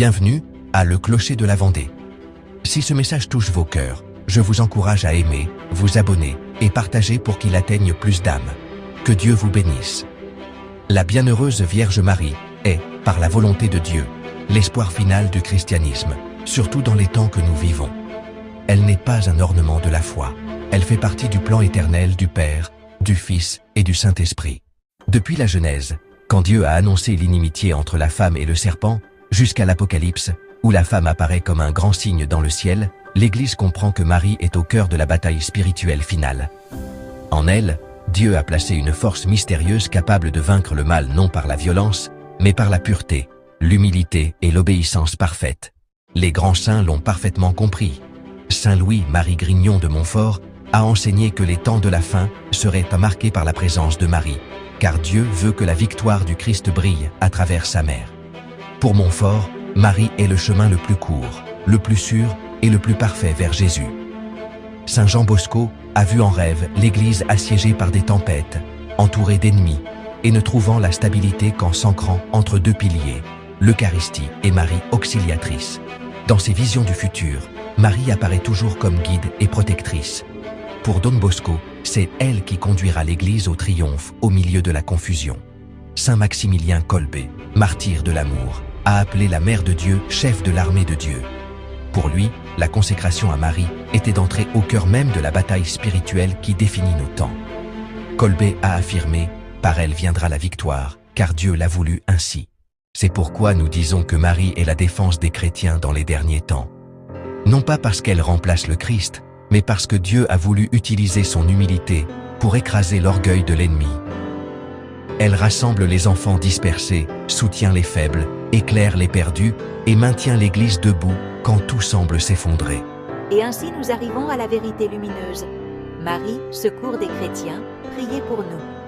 Bienvenue à Le Clocher de la Vendée. Si ce message touche vos cœurs, je vous encourage à aimer, vous abonner et partager pour qu'il atteigne plus d'âmes. Que Dieu vous bénisse. La bienheureuse Vierge Marie est, par la volonté de Dieu, l'espoir final du christianisme, surtout dans les temps que nous vivons. Elle n'est pas un ornement de la foi. Elle fait partie du plan éternel du Père, du Fils et du Saint-Esprit. Depuis la Genèse, quand Dieu a annoncé l'inimitié entre la femme et le serpent, jusqu'à l'Apocalypse, où la femme apparaît comme un grand signe dans le ciel, l'Église comprend que Marie est au cœur de la bataille spirituelle finale. En elle, Dieu a placé une force mystérieuse capable de vaincre le mal non par la violence, mais par la pureté, l'humilité et l'obéissance parfaite. Les grands saints l'ont parfaitement compris. Saint Louis-Marie Grignon de Montfort a enseigné que les temps de la fin seraient marqués par la présence de Marie, car Dieu veut que la victoire du Christ brille à travers sa mère. Pour Montfort, Marie est le chemin le plus court, le plus sûr et le plus parfait vers Jésus. Saint Jean Bosco a vu en rêve l'Église assiégée par des tempêtes, entourée d'ennemis, et ne trouvant la stabilité qu'en s'ancrant entre deux piliers, l'Eucharistie et Marie auxiliatrice. Dans ses visions du futur, Marie apparaît toujours comme guide et protectrice. Pour Don Bosco, c'est elle qui conduira l'Église au triomphe au milieu de la confusion. Saint Maximilien Kolbe, martyr de l'amour, a appelé la Mère de Dieu chef de l'armée de Dieu. Pour lui, la consécration à Marie était d'entrer au cœur même de la bataille spirituelle qui définit nos temps. Kolbe a affirmé « Par elle viendra la victoire, car Dieu l'a voulu ainsi ». C'est pourquoi nous disons que Marie est la défense des chrétiens dans les derniers temps. Non pas parce qu'elle remplace le Christ, mais parce que Dieu a voulu utiliser son humilité pour écraser l'orgueil de l'ennemi. Elle rassemble les enfants dispersés, soutient les faibles, éclaire les perdus et maintient l'Église debout quand tout semble s'effondrer. Et ainsi nous arrivons à la vérité lumineuse. Marie, secours des chrétiens, priez pour nous.